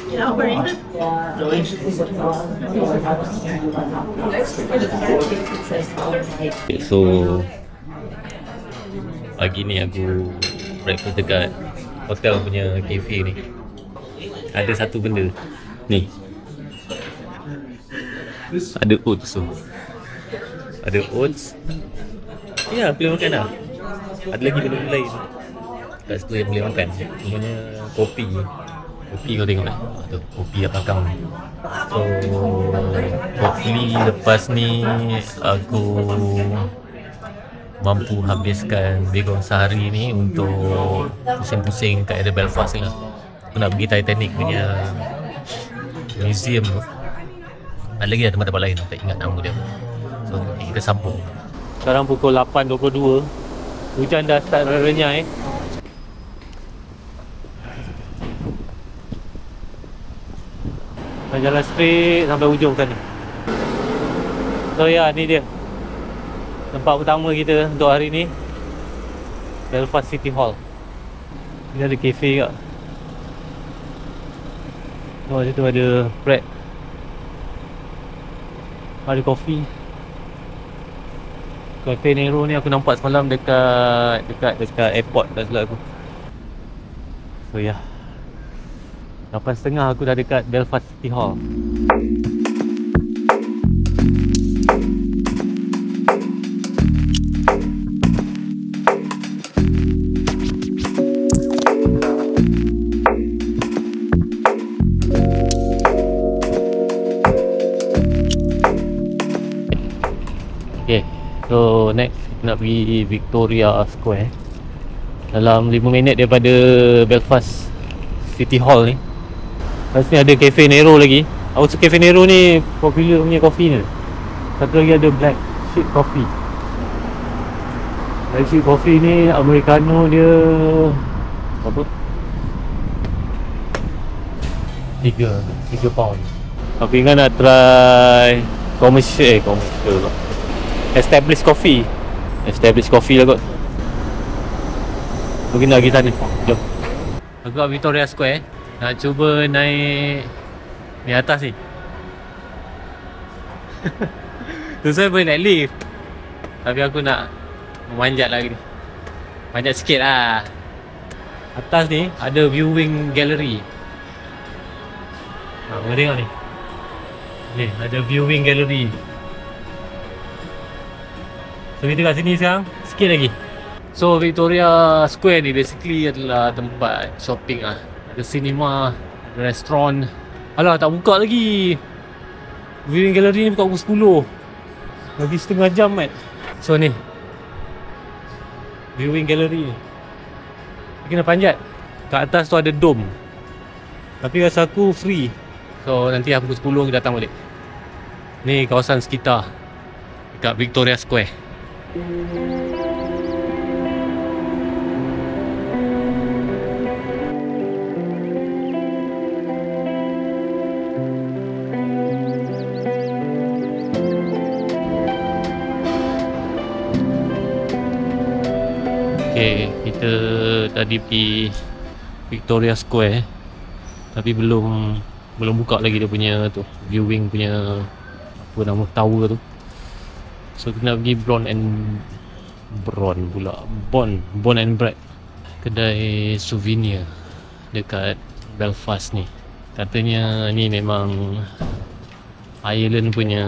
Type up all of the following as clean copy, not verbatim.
Yeah, we're even. So pagi ni aku breakfast dekat hotel punya cafe ni. Ada satu benda ni, ada oats tu. Ada oats. Ya, boleh makan lah. Ada lagi benda lain kat situ yang boleh makan. Namanya kopi. Kopi kau tengok lah. Tu, kopi kat belakang. So hopefully lepas ni aku mampu habiskan begong sehari ni untuk pusing-pusing kat area Belfast ni lah. Aku nak pergi Titanic punya museum tu. Ada lagi ada tempat-tempat lain, tak ingat nama dia. So kita sambung. Sekarang pukul 8.22. Hujan dah start renyai. Kita jalan straight sampai ujung sana. So ya, ni dia tempat pertama kita untuk hari ni, Belfast City Hall. Ini ada cafe kat. Oh, situ ada bread, ada kopi. Cafe Nero ni aku nampak semalam dekat airport, tak silap aku. So ya, 8.30 aku dah dekat Belfast City Hall. Okay, so next kita nak pergi Victoria Square. Dalam 5 minit daripada Belfast City Hall ni. Lepas ni ada Cafe Nero lagi. Aku rasa Cafe Nero ni popular punya kopi ni. Satu lagi ada Black Sheep Coffee. Black Sheep Coffee ni Americano dia apa? 3 pound. Aku ingat nak try commercial lah. Established coffee lah kot. Mungkin nak pergi sana. Jom. Aku kat Victoria Square. Nak cuba naik ni atas ni. Tu saya boleh naik lift. Tapi aku nak memanjat lagi ni. Manjat sikit lah. Atas ni ada viewing gallery. Kau tengok ni. Ni ada viewing gallery. So kita kat sini sekarang, sikit lagi. So Victoria Square ni basically adalah tempat shopping lah. Ada cinema, ada restoran. Alah, tak buka lagi. Viewing gallery ni buka pukul 10. Lagi setengah jam kan. So ni viewing gallery ni, kena panjat. Kat atas tu ada dome, tapi rasa aku free. So nanti pukul 10 kita datang balik. Ni kawasan sekitar dekat Victoria Square. Okay, kita tadi pergi Victoria Square, tapi belum buka lagi dia punya tu viewing punya apa nama tower tu. So kita nak pergi Bond and Bread, kedai souvenir dekat Belfast ni. Katanya ni memang Ireland punya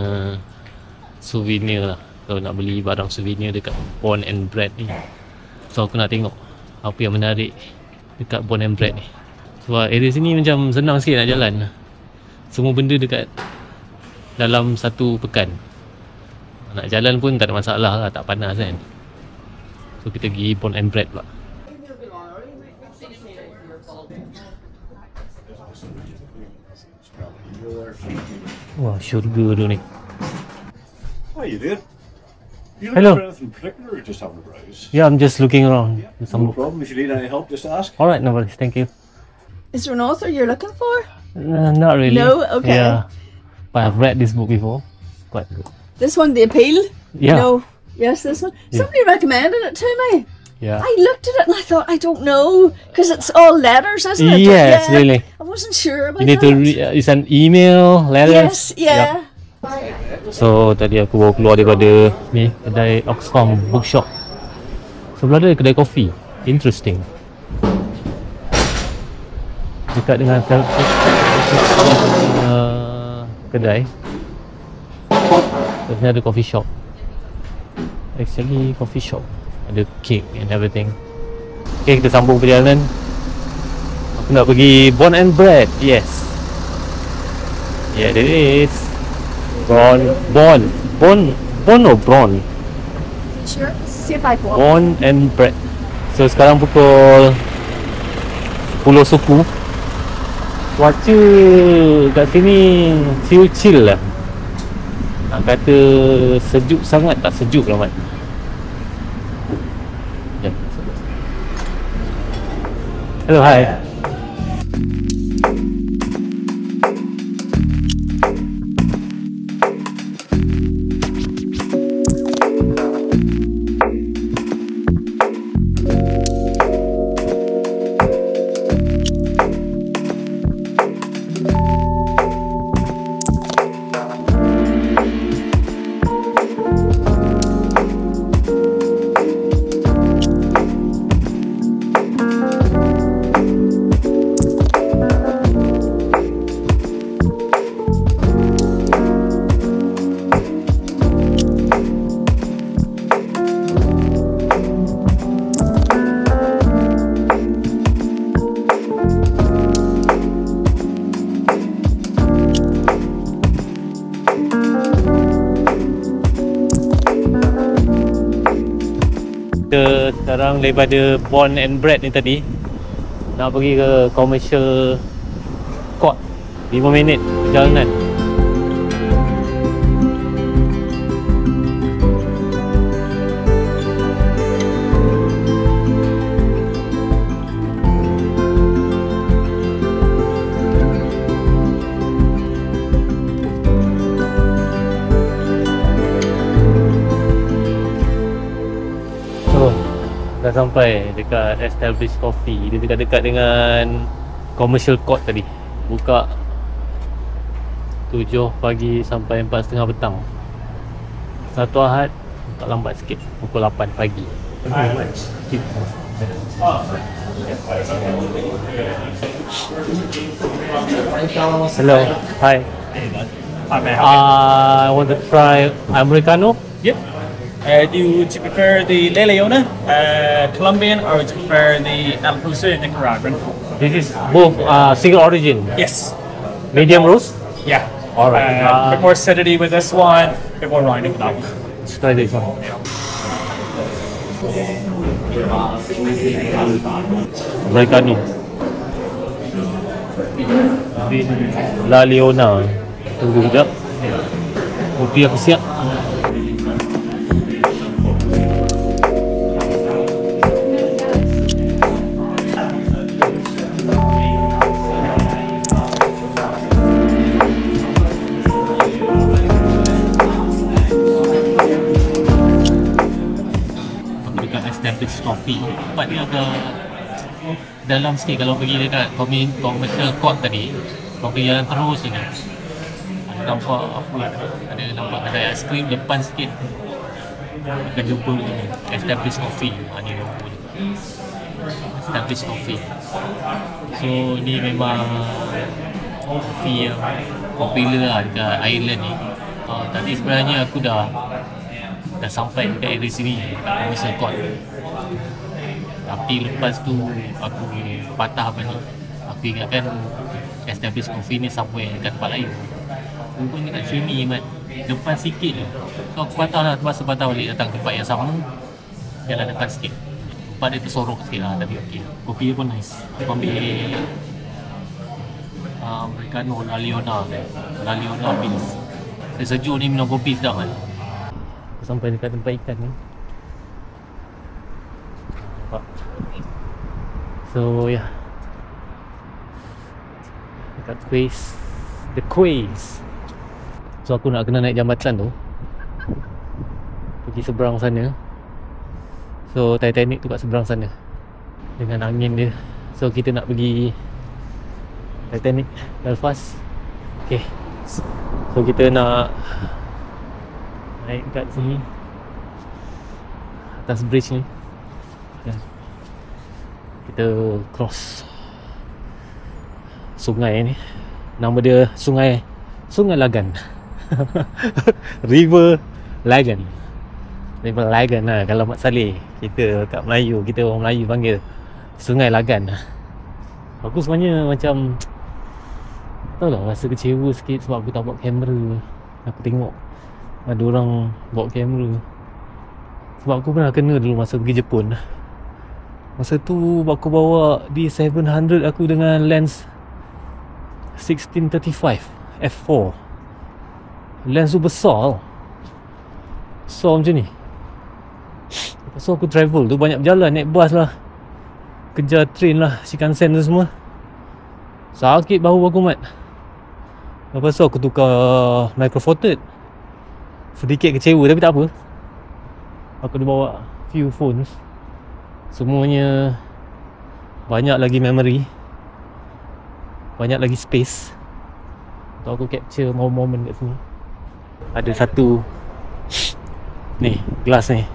souvenir lah. Kalau nak beli barang souvenir dekat Bond and Bread ni, so aku nak tengok apa yang menarik dekat Bond and Bread ni. Sebab area sini macam senang sikit nak jalan. Semua benda dekat dalam satu pekan. Nak jalan pun tak ada masalah lah, tak panas kan. So kita pergi Bond and Bread pula. Wah, syurga tu ni. How you doing? You Hello. looking for anything particular or just having a browse? Yeah, I'm just looking around. No problem. If you need any help, just ask. Alright, no worries, thank you. Is there an author you're looking for? Not really. No? Okay. Yeah, but I've read this book before. It's quite good. This one, The Appeal? Yeah. No. Yes, this one. Yeah. Somebody recommended it to me. Yeah. I looked at it and I thought, I don't know, because it's all letters, isn't it? Yes, really. I wasn't sure about You need that. to it's an email, letters. Yes, yeah. So tadi aku baru keluar daripada ni kedai Oxfam Bookshop. Sebelah dia kedai kopi. Interesting. Dekat dengan kedai. Terus ada coffee shop. Actually coffee shop. Ada cake and everything. Okay, kita sambung perjalanan. Aku nak pergi Bond and Bread. Yes. Yeah, there is. Bond or Bron? Sure. See if I walk. Bond and Bread. So sekarang pukul 10 suku. Cuaca kat sini chill lah. Nak kata sejuk sangat tak sejuk lah mat. Yeah. Hello, hi. Kita sekarang daripada Bond and Bread ni tadi nak pergi ke Commercial Court. 5 minit perjalanan. Dah sampai dekat Established Coffee. Dia dekat-dekat dengan Commercial Court tadi. Buka 7 pagi sampai 4.30 petang. Satu Ahad tak lambat sikit, pukul 8 pagi. Hello, hi. I want to try Americano. Yep. Do you prefer the Le Leona, Colombian, or do you prefer the Alpusa Nicaraguan? This is both single origin. Yes. Medium roast. Yeah. All right. A bit more acidity with this one, a bit more rounding with that one. Let's try this one. Americano. La Leona. Tunggu sekejap. Kopi aku siap. Established Coffee. Tempat dia agak dalam sikit. Kalau pergi dekat Commercial Court tadi, kau pergi jalan terus ni, ada nampak apa, ada nampak kedai aiskrim depan sikit, akan jumpa Established Coffee. Ni logo ni, Established Coffee. So ni memang kopi yang popular lah dekat Ireland ni. Tadi sebenarnya aku dah sampai dekat area sini, dekat Commercial Court. Tapi lepas tu aku patah apa ni, aku ingatkan Established Coffee ni somewhere dekat tempat lain. Rupanya kat sini mat, depan sikit je. So aku patah lah, terpaksa patah balik datang tempat yang sama, jalan depan sikit. Tempat dia tersorok sikit lah, tapi okey. Kopi dia pun nice. Aku ambil Americano La Leona beans. Dia sejuk ni minum kopi sedap kan. Sampai dekat tempat ikan ni. So yeah, dekat the Quays. So aku nak kena naik jambatan tu, pergi seberang sana. So Titanic tu kat seberang sana dengan angin dia. So kita nak pergi Titanic Belfast. Okay, so kita nak naik kat sini atas bridge ni. Kita cross sungai ni. Nama dia Sungai Lagan. River Lagan. River Lagan lah kalau Mat Saleh. Kita kat Melayu, kita orang Melayu panggil Sungai Lagan. Aku sebenarnya macam tahu lah, rasa kecewa sikit sebab aku tak bawa kamera. Aku tengok ada orang bawa kamera. Sebab aku pernah kena dulu masa pergi Jepun. Masa tu aku bawa D700 aku dengan lens 1635 f4. Lens tu besar. Besar macam ni. Lepas tu aku travel tu banyak berjalan, naik bas lah, kejar train lah, Shinkansen tu semua. Sakit bahu aku mat. Lepas tu aku tukar micro four third. Sedikit kecewa tapi tak apa. Aku dah bawa few phones. Semuanya banyak lagi memory, banyak lagi space untuk aku capture momen-momen kat sini. Ada satu ni, glass ni,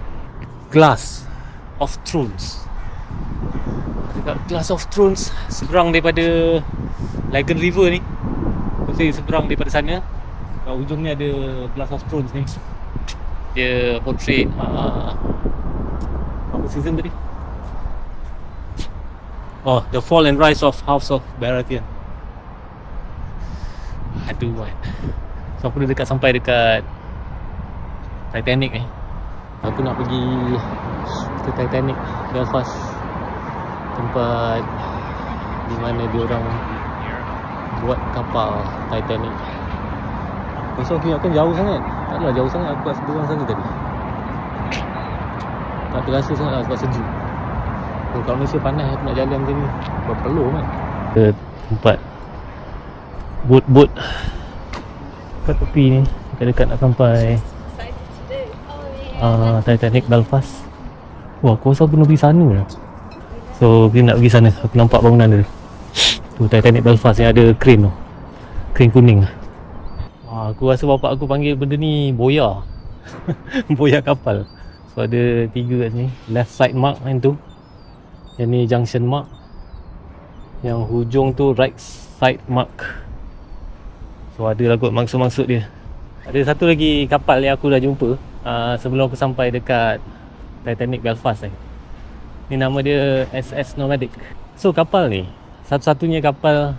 Glass of Thrones. Dekat Glass of Thrones, seberang daripada Lagan River ni. Maksudnya seberang daripada sana, kat ujung ni ada Glass of Thrones ni. Dia portrait apa season tadi? Oh, The Fall and Rise of House of Baratheon. Aduh, what? So aku dah dekat sampai dekat Titanic ni. Aku nak pergi ke Titanic Belfast, tempat di mana dia orang buat kapal Titanic. Pasal aku ingatkan jauh sangat. Taklah jauh sangat, aku kat seberang sana tadi. Tak terasa sangat lah sebab sejuk. Kalau Malaysia panas aku nak jalan macam ni, berpeluh kan. Ke tempat boat kat tepi ni, dekat nak sampai Titanic Belfast. Wah, aku rasa aku nak pergi sana lah. So kita nak pergi sana. Aku nampak bangunan dia tu, Titanic Belfast yang ada crane tu, crane kuning. Aku rasa bapak aku panggil benda ni boya. Boya kapal. So ada 3 kat sini. Left side mark yang tu, yang ni junction mark, yang hujung tu right side mark. So ada lah kot maksud-maksud dia. Ada satu lagi kapal yang aku dah jumpa sebelum aku sampai dekat Titanic Belfast ni. Ni nama dia SS Nomadic. So kapal ni satu-satunya kapal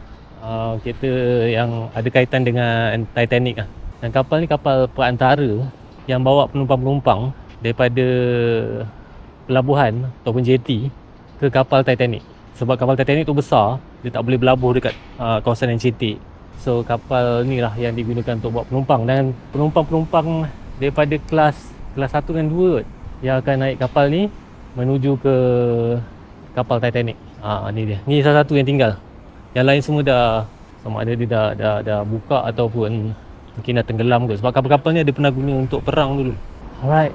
kereta yang ada kaitan dengan Titanic lah. Dan kapal ni kapal perantara yang bawa penumpang-penumpang daripada pelabuhan ataupun jetty ke kapal Titanic. Sebab kapal Titanic tu besar, dia tak boleh berlabuh dekat kawasan yang cetek. So kapal ni lah yang digunakan untuk bawa penumpang. Dan penumpang-penumpang daripada kelas 1 dan 2 yang akan naik kapal ni menuju ke kapal Titanic. Ni dia. Ni salah satu yang tinggal. Yang lain semua dah, sama ada dia dah buka ataupun mungkin dah tenggelam ke. Sebab kapal-kapal ni ada pernah guna untuk perang dulu. Alright,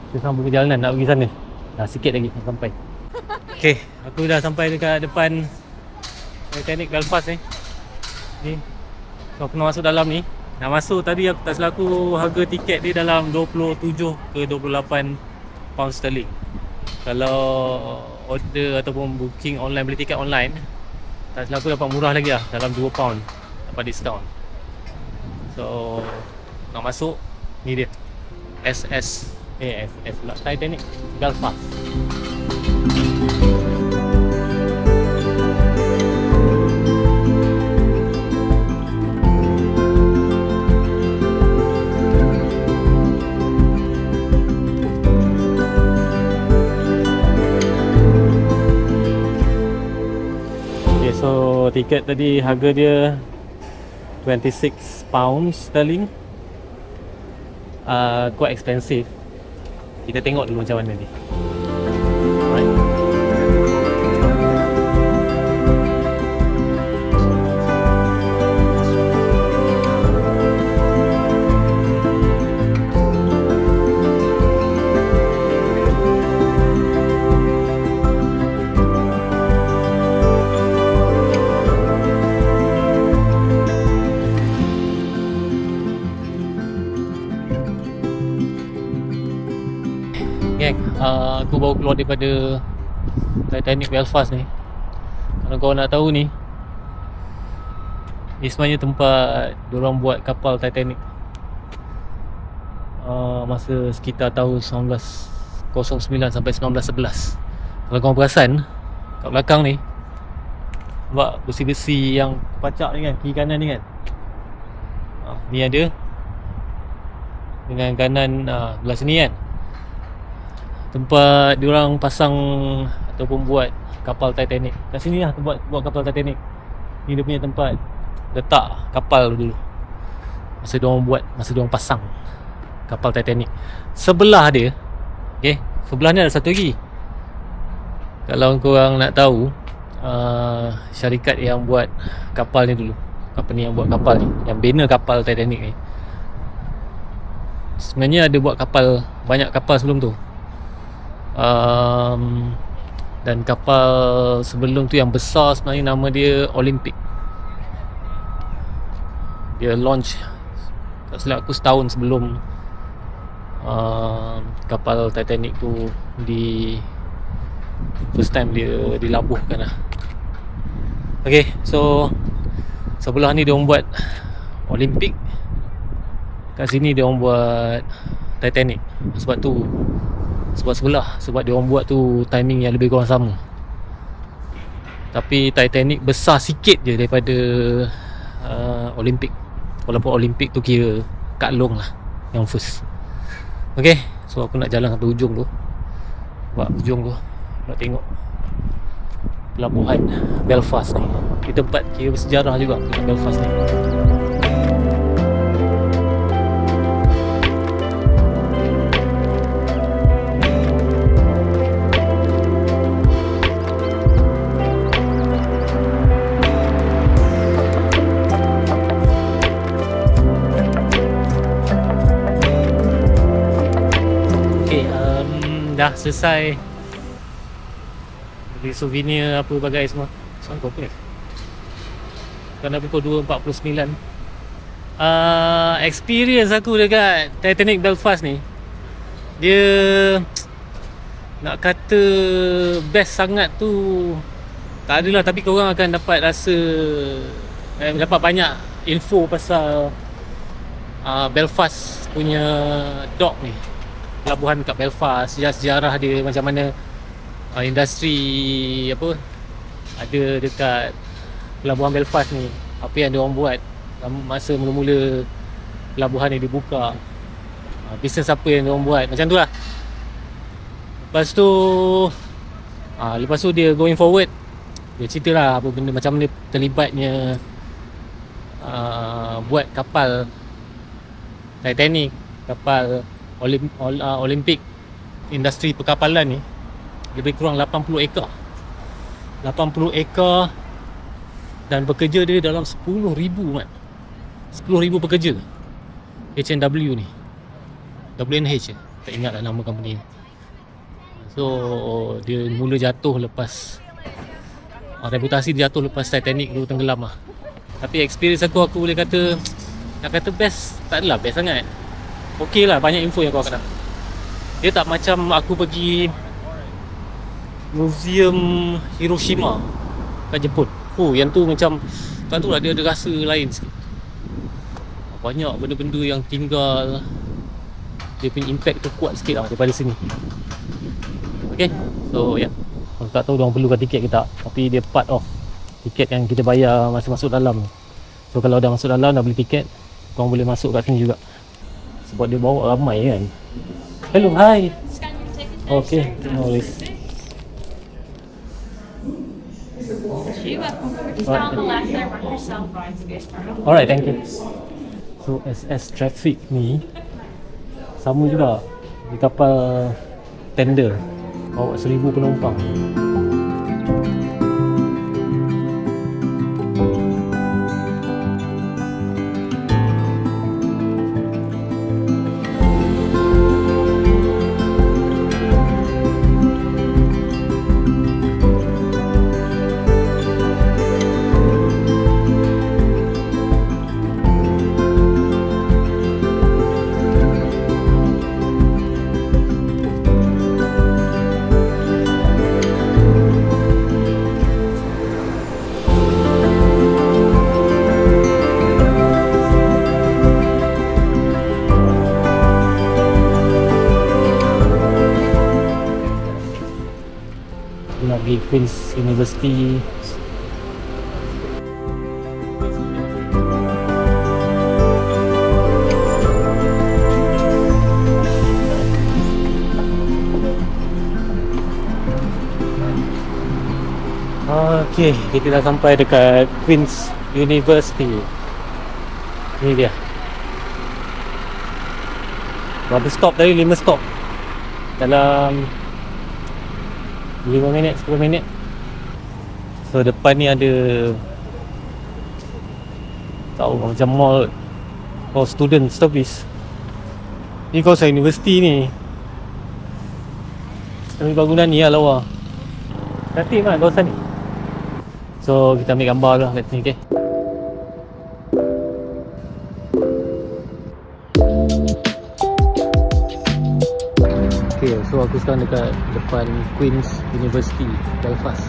kita sambung perjalanan nak pergi sana. Dah sikit lagi nak sampai. Okay, aku dah sampai dekat depan Titanic Belfast ni. So aku nak masuk dalam ni. Nak masuk tadi aku tak silap aku, harga tiket dia dalam 27 ke 28 pound sterling. Kalau order ataupun booking online, beli tiket online, tak silap aku dapat murah lagi lah, dalam 2 pound dapat diskaun. So nak masuk, ni dia SS pula, Titanic Belfast. So tiket tadi harga dia 26 pounds sterling. Quite expensive. Kita tengok dulu macam mana ni. Alright. aku baru keluar daripada Titanic Belfast ni. Kalau kau nak tahu ni sebenarnya tempat diorang buat kapal Titanic masa sekitar tahun 1909 sampai 1911. Kalau kau perasan kat belakang ni, nampak besi-besi yang pacak ni kan, kiri kanan ni kan. Ni ada dengan kanan belah sini kan, tempat diorang pasang ataupun buat kapal Titanic. Kat sini lah tempat buat kapal Titanic. Ni dia punya tempat letak kapal dulu masa diorang pasang kapal Titanic. Sebelah dia, okay, sebelah ni ada satu lagi. Kalau korang nak tahu, syarikat yang buat kapal ni dulu, company yang buat kapal ni, yang bina kapal Titanic ni, sebenarnya ada buat kapal, banyak kapal sebelum tu. Dan kapal sebelum tu yang besar sebenarnya nama dia Olympic. Dia launch, tak silap aku, setahun sebelum kapal Titanic tu first time dia dilabuhkan lah. Okay, so sebelah ni dia orang buat Olympic, kat sini dia orang buat Titanic. Sebab sebelah, sebab dia orang buat tu timing yang lebih kurang sama. Tapi Titanic besar sikit je daripada Olympic. Walaupun Olympic tu kira Kak Long lah yang first. Okay, so aku nak jalan sampai ujung tu. Buat ujung tu nak tengok pelabuhan Belfast ni. Di tempat kira bersejarah juga tempat Belfast ni. Dah selesai beli souvenir apa bagai semua. Sanggup ni sekarang dah pukul 2.49. Experience aku dekat Titanic Belfast ni, dia nak kata best sangat tu tak adalah, tapi korang akan dapat rasa dapat banyak info pasal Belfast punya dock ni, pelabuhan kat Belfast, sejarah dia, macam mana industri apa ada dekat pelabuhan Belfast ni, apa yang diorang buat masa mula-mula pelabuhan ni dibuka, bisnes apa yang diorang buat, macam tu lah. Lepas tu dia going forward, dia cerita lah apa benda, macam mana terlibatnya buat kapal Titanic, kapal Olympic. Industri perkapalan ni lebih kurang 80 ekar dan bekerja dia dalam 10,000 mat. 10,000 pekerja. HNW ni, WNH tak ingat lah nama company ni. So dia mula jatuh lepas reputasi dia jatuh lepas Titanic tu tenggelam lah. Tapi experience aku boleh kata, nak kata best, tak adalah best sangat. Okey lah, banyak info yang kau akan dapat. Dia tak macam aku pergi Museum Hiroshima kat Jepun. Yang tu macam, tak tahu lah, dia ada rasa lain sikit. Banyak benda-benda yang tinggal, dia punya impact tu kuat sikit lah daripada sini. Okay, so ya, aku tak tahu diorang perlukan tiket ke tak, tapi dia part of tiket yang kita bayar masa masuk dalam. So kalau dah masuk dalam, dah beli tiket, korang boleh masuk kat sini juga. Sebab dia bawa ramai kan. Hello, hi. Okay, no worries. Alright, thank you. So SS Traffic ni sama juga, di kapal tender, bawa 1,000 penumpang. Queen's University. Okay, kita dah sampai dekat Queen's University. Ni dia. Berapa stop tadi? 5 stop dalam 5 minit, 10 minit. So depan ni ada, tahu macam mall for student service. Ni kawasan universiti ni. Tapi bangunan ni lah lawa. Cantik kan kawasan ni. So kita ambil gambar lah kat sini, okay? Okay, so aku sekarang dekat depan Queen's University Belfast.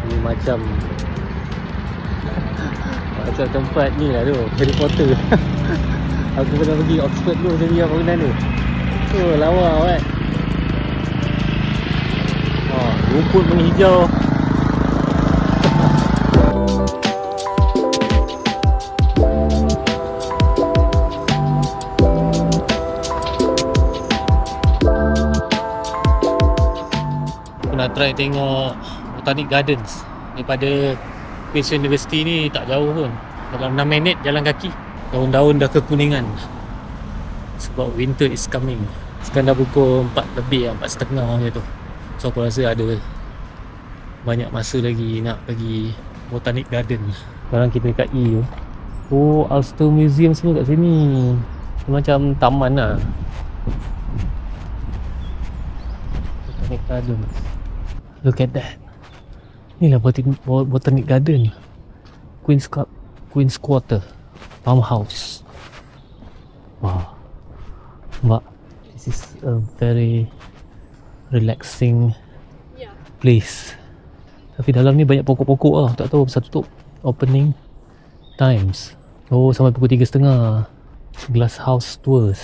Ni macam tempat ni lah tu, Harry Potter. Aku pernah pergi Oxford dulu, saya lihat bangunan tu. So lawa kan. Rumput pun hijau. Aku nak try tengok Botanic Gardens daripada Queen's University ni, tak jauh pun. Dalam 6 minit jalan kaki. Daun-daun dah kekuningan sebab winter is coming. Sekarang dah pukul 4 lebih, 4.30 macam tu. So aku rasa ada banyak masa lagi nak pergi Botanic Garden. Sekarang kita dekat E tu. Oh, Ulster Museum semua kat sini. Macam taman lah. Botanic Garden. Look at that. Inilah Botanic Garden. Queen's Quarter Farmhouse. Wow. But this is a very relaxing place. Tapi dalam ni banyak pokok-pokok lah. Tak tahu pasal tutup opening times. Oh, sampai pukul 3.30. Glass House Tours.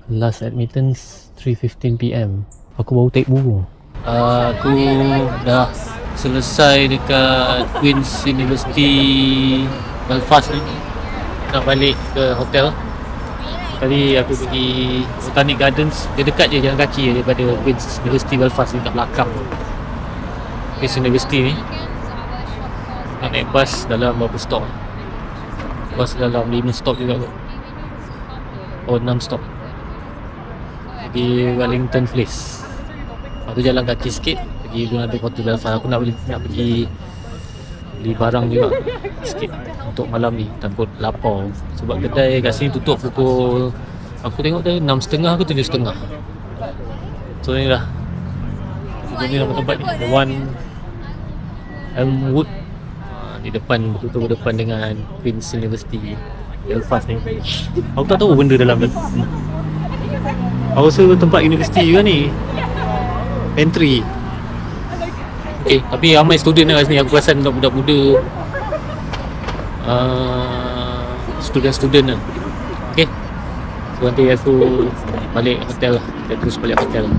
Last admittance 3:15 PM. Aku baru take burung. Aku dah selesai dekat Queen's University Belfast ni. Nak balik ke hotel. Tadi aku pergi Botanic Gardens. Dia dekat je jalan kaki je daripada Queen's University Belfast ni, kat belakang Queen's University ni. Nak naik bas dalam berapa stop? Bas dalam 5 stop juga kot. Oh, 6 stop. Pergi Wellington Place. Lepas tu jalan kaki sikit pergi Bundaberg Hotel Belfast. Aku nak pergi beli barang juga sikit untuk malam ni, takut lapar. Sebab kedai kat sini tutup pukul, aku tengok tadi 6.30 ke 7.30. So ni lah. Ini nama tempat ni, The One Elmwood. Di depan, betul-betul berdepan dengan Queen's University Belfast ni. Aku tak tahu benda dalam ni. Aku rasa tempat universiti juga ni. Pantry. Okay, tapi ramai student kat sini. Aku perasan budak-budak muda, student lah. Okay, so nanti aku balik hotel lah. Kita terus balik hotel.